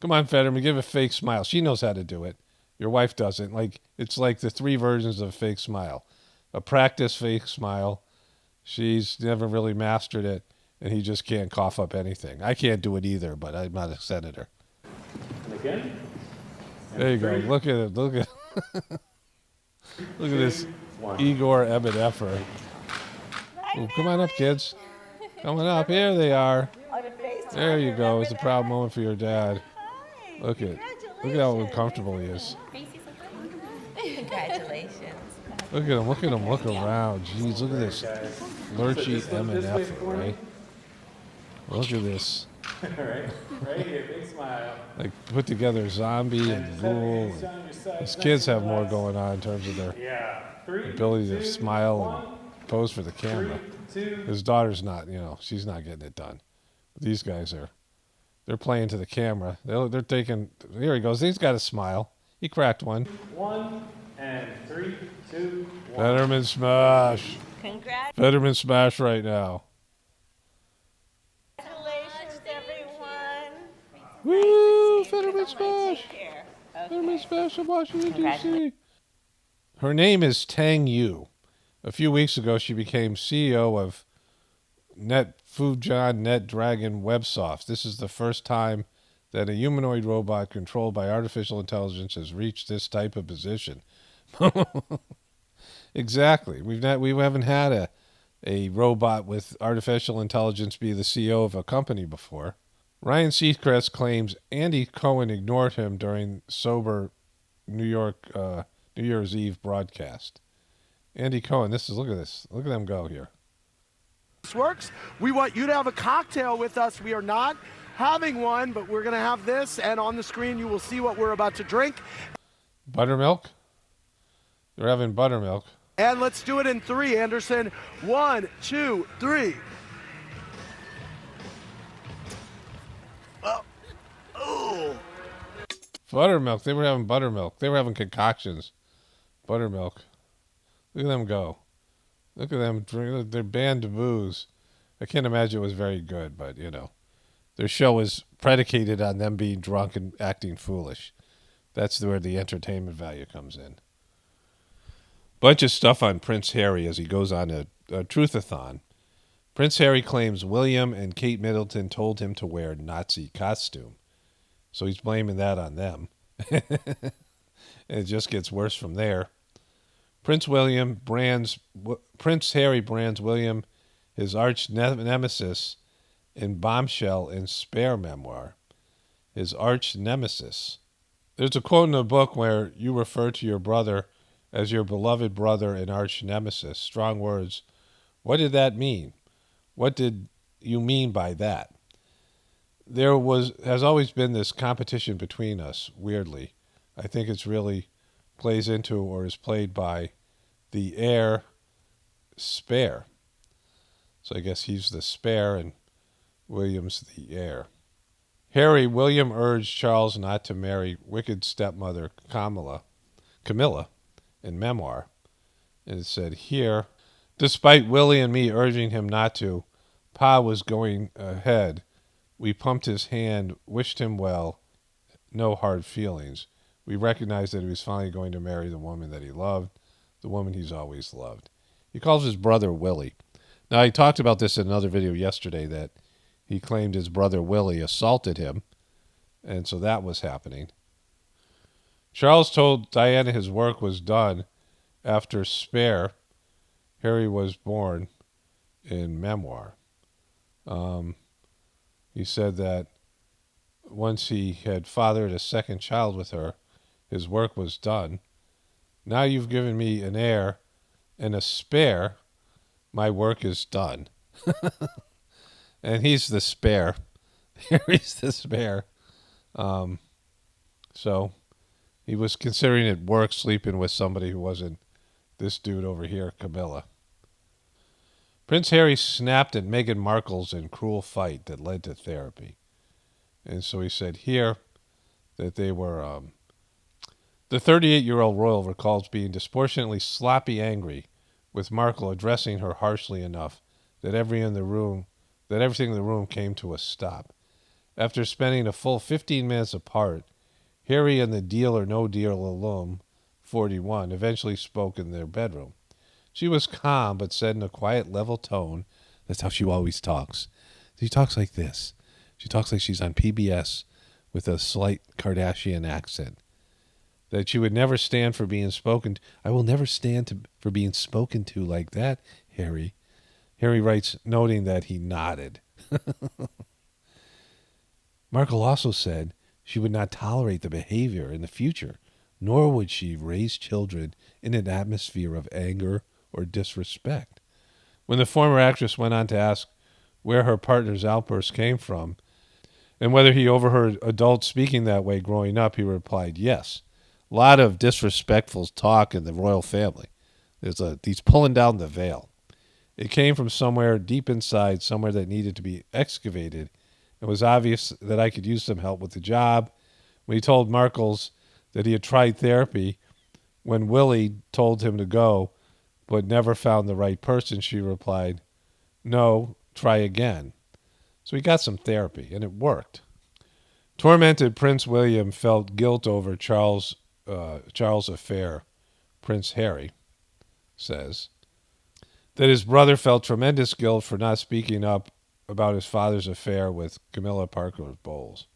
Come on, Fetterman. Give a fake smile. She knows how to do it. Your wife doesn't. Like, it's like the three versions of a fake smile. A practice fake smile. She's never really mastered it, and he just can't cough up anything. I can't do it either, but I'm not a senator. And again. There you go. Look at it. Look at this Igor Ebed-Effer. Ooh, come on up, kids. Coming up. Here they are. There you go. It's a proud moment for your dad. Look at how uncomfortable he is. Congratulations. Look at him. Look at him. Look around. Jeez, look at this lurchy M&F, right? Look at this. Right here, big smile. Like put together zombie and ghoul. These kids have more going on in terms of their ability to smile and pose for the camera. His daughter's not, she's not getting it done. These guys they're playing to the camera. They're taking, here he goes. He's got a smile. He cracked one. 1 and 3, 2, 1. Fetterman smash. Congrats. Fetterman smash right now. Congratulations, everyone. Woo! Fetterman smash. Fetterman smash in Washington, D.C. Her name is Tang Yu. A few weeks ago, she became CEO of Fujian NetDragon WebSoft. This is the first time that a humanoid robot controlled by artificial intelligence has reached this type of position. Exactly. We haven't had a robot with artificial intelligence be the CEO of a company before. Ryan Seacrest claims Andy Cohen ignored him during sober New Year's Eve broadcast. Andy Cohen, look at this. Look at them go here. This works. We want you to have a cocktail with us. We are not having one, but we're going to have this, and on the screen you will see what we're about to drink. Buttermilk? They're having buttermilk. And let's do it in 3, Anderson. 1, 2, 3. Oh. Buttermilk. They were having buttermilk. They were having concoctions. Buttermilk. Look at them go. Look at them drink. They're banned to booze. I can't imagine it was very good, but, their show is predicated on them being drunk and acting foolish. That's where the entertainment value comes in. Bunch of stuff on Prince Harry as he goes on a truth-a-thon. Prince Harry claims William and Kate Middleton told him to wear Nazi costume. So he's blaming that on them. And it just gets worse from there. Prince Harry brands William his arch nemesis in Bombshell and Spare memoir. His arch nemesis. There's a quote in the book where you refer to your brother as your beloved brother and arch nemesis. Strong words. What did that mean? What did you mean by that? There has always been this competition between us, weirdly. I think it's really plays into or is played by the heir spare. So I guess he's the spare and William's the heir. William urged Charles not to marry wicked stepmother Camilla in Memoir. And it said here, despite Willie and me urging him not to, Pa was going ahead. We pumped his hand, wished him well, no hard feelings. We recognized that he was finally going to marry the woman that he loved, the woman he's always loved. He calls his brother Willie. Now, I talked about this in another video yesterday that he claimed his brother Willie assaulted him, and so that was happening. Charles told Diana his work was done after Spare. Harry was born in Memoir. He said that once he had fathered a second child with her, his work was done. Now you've given me an heir and a spare. My work is done. And he's the spare. Harry's the spare. So he was considering it work sleeping with somebody who wasn't this dude over here, Camilla. Prince Harry snapped at Meghan Markle's in cruel fight that led to therapy. And so he said here that they were... the 38-year-old royal recalls being disproportionately sloppy angry with Markle addressing her harshly enough that everything in the room came to a stop. After spending a full 15 minutes apart, Harry and the Deal or No Deal alum, 41, eventually spoke in their bedroom. She was calm, but said in a quiet, level tone, that's how she always talks. She talks like this. She talks like she's on PBS with a slight Kardashian accent. That she would never stand for being spoken to. I will never stand for being spoken to like that, Harry. Harry writes, noting that he nodded. Markle also said she would not tolerate the behavior in the future, nor would she raise children in an atmosphere of anger or disrespect. When the former actress went on to ask where her partner's outbursts came from and whether he overheard adults speaking that way growing up, he replied, yes. A lot of disrespectful talk in the royal family. He's pulling down the veil. It came from somewhere deep inside, somewhere that needed to be excavated. It was obvious that I could use some help with the job. When he told Markles that he had tried therapy, when Willie told him to go, but never found the right person, she replied, no, try again. So he got some therapy, and it worked. Tormented Prince William felt guilt over Charles' affair. Prince Harry says that his brother felt tremendous guilt for not speaking up about his father's affair with Camilla Parker Bowles.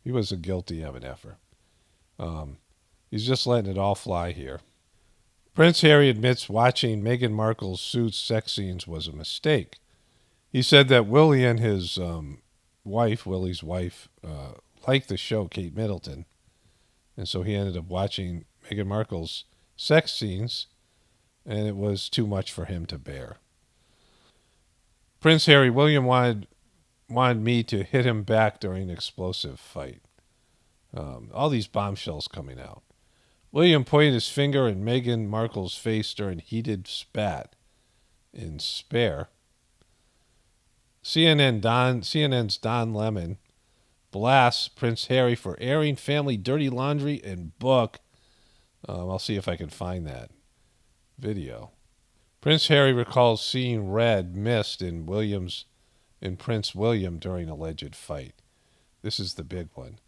He was a guilty MFer. He's just letting it all fly here. Prince Harry admits watching Meghan Markle's Suits sex scenes was a mistake. He said that Willie and his Willie's wife, liked the show Kate Middleton, and so he ended up watching Meghan Markle's sex scenes, and it was too much for him to bear. Prince Harry, William wanted me to hit him back during an explosive fight. All these bombshells coming out. William pointed his finger in Meghan Markle's face during heated spat in Spare. CNN's Don Lemon blasts Prince Harry for airing family dirty laundry in book. I'll see if I can find that video. Prince Harry recalls seeing red mist in Prince William during alleged fight. This is the big one.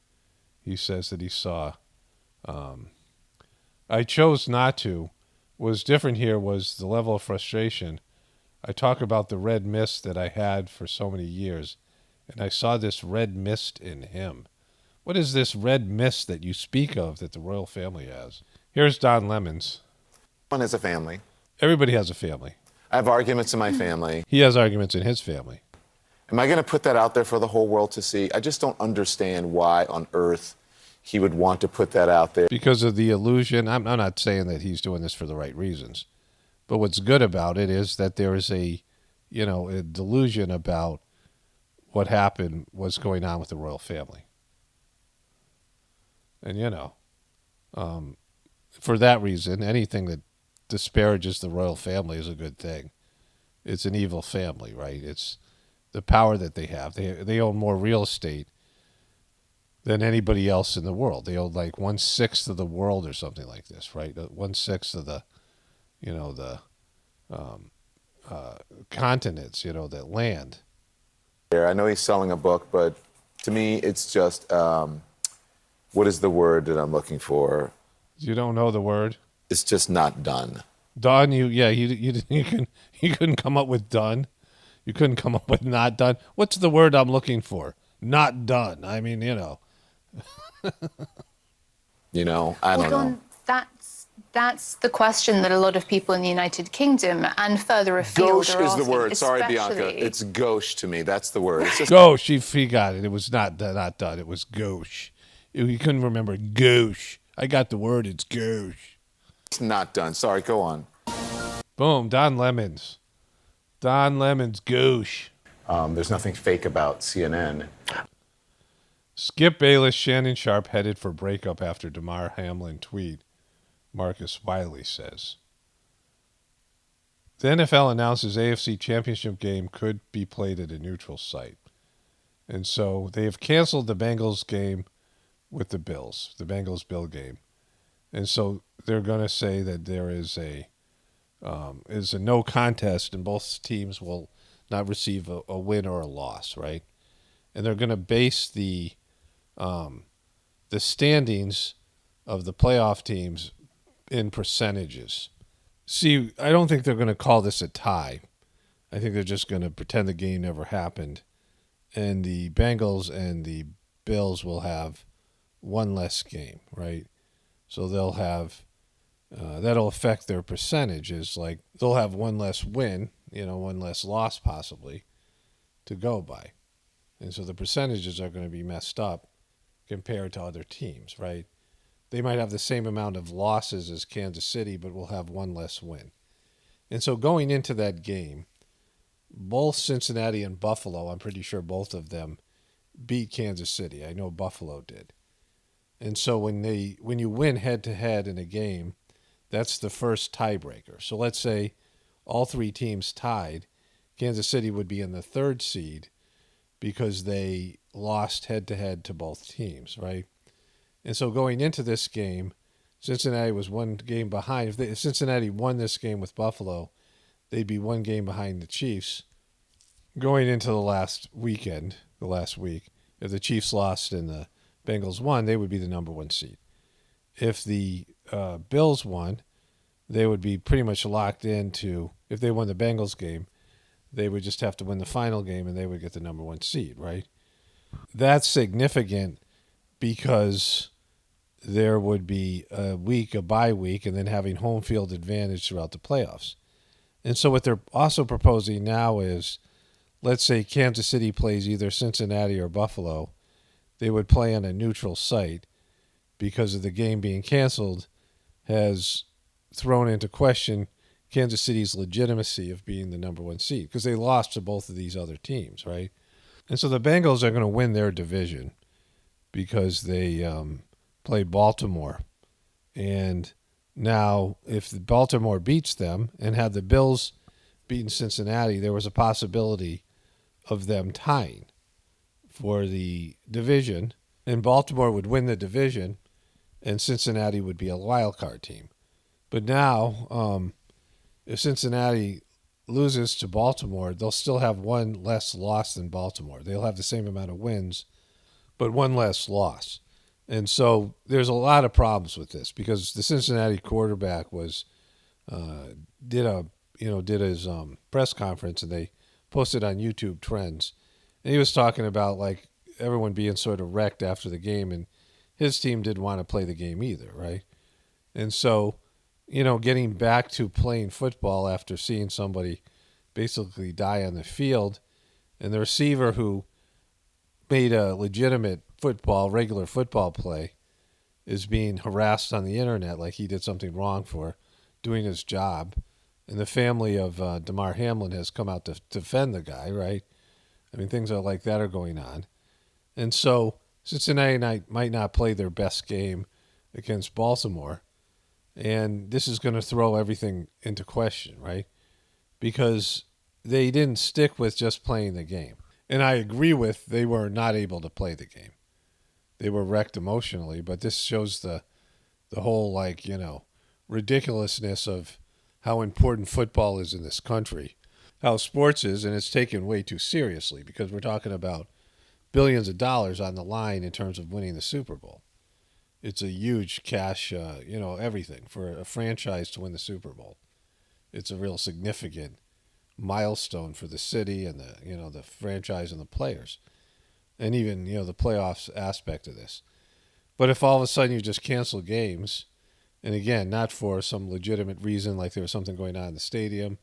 He says that he saw... I chose not to. What was different here was the level of frustration. I talk about the red mist that I had for so many years, and I saw this red mist in him. What is this red mist that you speak of that the royal family has? Here's Don Lemons. Everyone has a family. Everybody has a family. I have arguments in my family. He has arguments in his family. Am I going to put that out there for the whole world to see? I just don't understand why on earth he would want to put that out there. Because of the illusion. I'm not saying that he's doing this for the right reasons. But what's good about it is that there is a delusion about what happened, what's going on with the royal family. And, for that reason, anything that disparages the royal family is a good thing. It's an evil family, right? It's the power that they have. They own more real estate than anybody else in the world. They own like 1/6 of the world or something like this, right? 1/6 of the, continents, the land. I know he's selling a book, but to me, it's just, what is the word that I'm looking for? You don't know the word? It's just not done. Done? You couldn't come up with done. You couldn't come up with not done. What's the word I'm looking for? Not done. I mean, I don't know. That's the question that a lot of people in the United Kingdom and further afield Gauche are is asking. the word. Sorry, especially- Bianca. It's gauche to me. That's the word. It's just gauche. He got it. It was not done. It was gauche. You couldn't remember gauche. I got the word. It's gauche. It's not done. Sorry, go on. Boom. Don Lemons. Don Lemons gauche. There's nothing fake about CNN. Skip Bayless, Shannon Sharp headed for breakup after Damar Hamlin tweet, Marcus Wiley says. The NFL announces AFC Championship game could be played at a neutral site. And so they have canceled the Bengals game with the Bills, the Bengals-Bill game. And so they're going to say that there is a no contest and both teams will not receive a win or a loss, right? And they're going to base the standings of the playoff teams in percentages. See, I don't think they're going to call this a tie. I think they're just going to pretend the game never happened. And the Bengals and the Bills will have one less game, right? So they'll have, that'll affect their percentages. Like they'll have one less win, one less loss possibly to go by. And so the percentages are going to be messed up compared to other teams, right? They might have the same amount of losses as Kansas City, but will have one less win. And so going into that game, both Cincinnati and Buffalo, I'm pretty sure both of them beat Kansas City. I know Buffalo did. And so when you win head-to-head in a game, that's the first tiebreaker. So let's say all three teams tied. Kansas City would be in the third seed because they lost head-to-head to both teams, right? And so going into this game, Cincinnati was one game behind. If Cincinnati won this game with Buffalo, they'd be one game behind the Chiefs. Going into the last week, if the Chiefs lost and the Bengals won, they would be the number one seed. If the Bills won, they would be pretty much locked into, if they won the Bengals game, they would just have to win the final game and they would get the number one seed, right? That's significant because there would be a bye week, and then having home field advantage throughout the playoffs. And so what they're also proposing now is, let's say Kansas City plays either Cincinnati or Buffalo, they would play on a neutral site because of the game being canceled has thrown into question Kansas City's legitimacy of being the number one seed because they lost to both of these other teams, right? And so the Bengals are going to win their division because they play Baltimore. And now if Baltimore beats them and had the Bills beaten Cincinnati, there was a possibility of them tying for the division, and Baltimore would win the division, and Cincinnati would be a wild card team. But now, if Cincinnati loses to Baltimore, they'll still have one less loss than Baltimore. They'll have the same amount of wins, but one less loss. And so there's a lot of problems with this because the Cincinnati quarterback did his press conference, and they posted on YouTube Trends. And he was talking about like everyone being sort of wrecked after the game, and his team didn't want to play the game either, right? And so, getting back to playing football after seeing somebody basically die on the field, and the receiver who made a legitimate regular football play, is being harassed on the internet like he did something wrong for doing his job. And the family of Damar Hamlin has come out to defend the guy, right? I mean, things like that are going on. And so Cincinnati might not play their best game against Baltimore. And this is going to throw everything into question, right? Because they didn't stick with just playing the game. And I agree with they were not able to play the game. They were wrecked emotionally, but this shows the whole, like, you know, ridiculousness of how important football is in this country, how sports is, and it's taken way too seriously because we're talking about billions of dollars on the line in terms of winning the Super Bowl. It's a huge cash, everything for a franchise to win the Super Bowl. It's a real significant milestone for the city and the franchise and the players, and even the playoffs aspect of this. But if all of a sudden you just cancel games, and again, not for some legitimate reason like there was something going on in the stadium,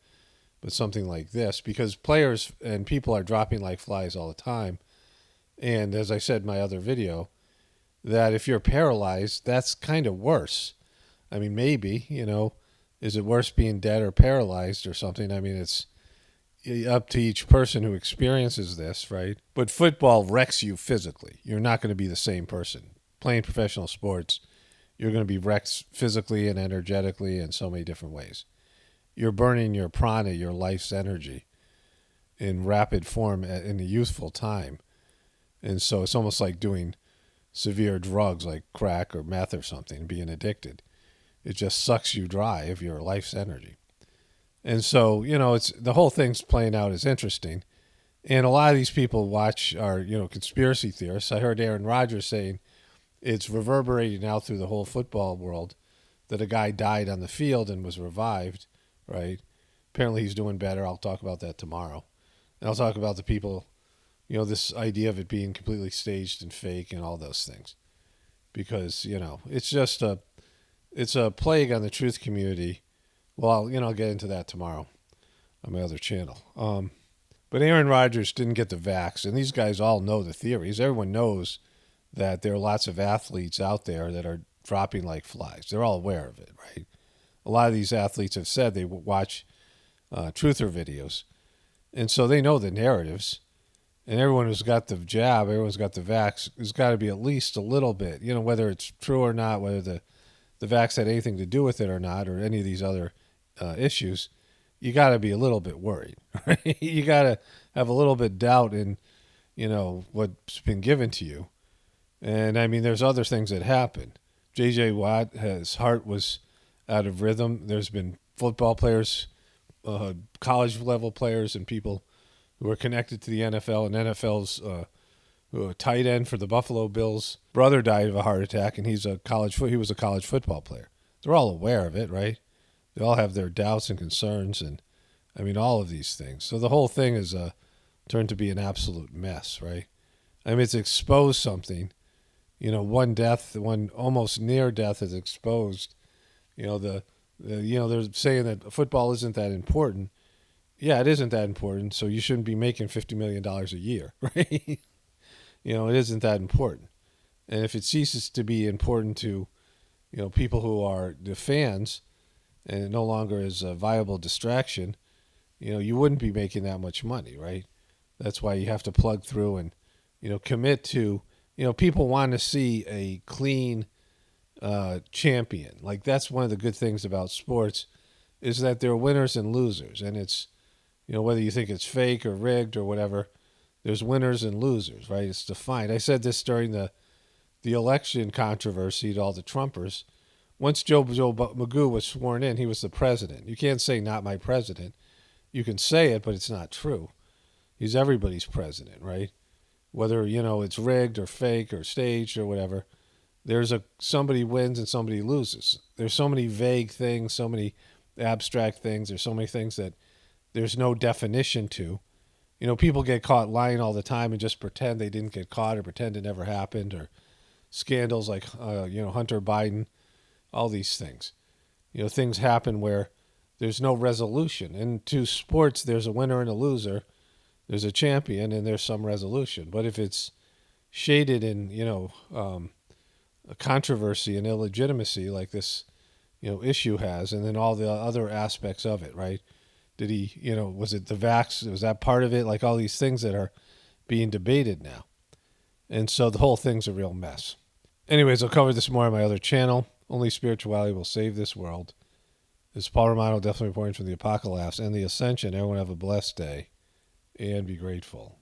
but something like this, because players and people are dropping like flies all the time. And as I said in my other video, that if you're paralyzed, that's kind of worse. I mean, maybe, is it worse being dead or paralyzed or something? I mean, it's up to each person who experiences this, right? But football wrecks you physically. You're not going to be the same person. Playing professional sports, you're going to be wrecked physically and energetically in so many different ways. You're burning your prana, your life's energy, in rapid form in a youthful time. And so it's almost like doing severe drugs like crack or meth or something, being addicted. It just sucks you dry of your life's energy. And so, it's the whole thing's playing out as interesting. And a lot of these people are, conspiracy theorists. I heard Aaron Rodgers saying it's reverberating out through the whole football world that a guy died on the field and was revived, right? Apparently he's doing better. I'll talk about that tomorrow. And I'll talk about the people, this idea of it being completely staged and fake and all those things. Because, it's just it's a plague on the truth community. Well, I'll get into that tomorrow on my other channel. But Aaron Rodgers didn't get the vax, and these guys all know the theories. Everyone knows that there are lots of athletes out there that are dropping like flies. They're all aware of it, right? A lot of these athletes have said they watch truther videos, and so they know the narratives. And everyone who's got the jab, everyone's got the vax, has got to be at least a little bit, whether it's true or not, whether the vax had anything to do with it or not, or any of these other issues, you got to be a little bit worried, right? You got to have a little bit doubt in, what's been given to you. And I mean, there's other things that happened. J.J. Watt, his heart was out of rhythm. There's been football players, college level players, and people who are connected to the NFL, and NFL's tight end for the Buffalo Bills brother died of a heart attack, and he was a college football player. They're all aware of it, right? They all have their doubts and concerns, and I mean, all of these things. So the whole thing is turned to be an absolute mess, right? I mean, it's exposed something. One almost near death is exposed. They're saying that football isn't that important. Yeah, it isn't that important, so you shouldn't be making $50 million a year, right? It isn't that important. And if it ceases to be important to, people who are the fans, and it no longer is a viable distraction, you wouldn't be making that much money, right? That's why you have to plug through and, commit to, people want to see a clean champion. Like, that's one of the good things about sports is that there are winners and losers. And it's, whether you think it's fake or rigged or whatever, there's winners and losers, right? It's defined. I said this during the election controversy to all the Trumpers. Once Joe Magoo was sworn in, he was the president. You can't say not my president. You can say it, but it's not true. He's everybody's president, right? Whether, it's rigged or fake or staged or whatever, somebody wins and somebody loses. There's so many vague things, so many abstract things. There's so many things that there's no definition to. People get caught lying all the time and just pretend they didn't get caught or pretend it never happened, or scandals like, Hunter Biden, all these things. Things happen where there's no resolution. And to sports, there's a winner and a loser. There's a champion and there's some resolution. But if it's shaded in, controversy and illegitimacy like this, issue has, and then all the other aspects of it, right? Did he, was it the vax? Was that part of it? Like all these things that are being debated now. And so the whole thing's a real mess. Anyways, I'll cover this more on my other channel. Only spirituality will save this world. This is Paul Romano, definitely reporting from the Apocalypse and the Ascension. Everyone have a blessed day and be grateful.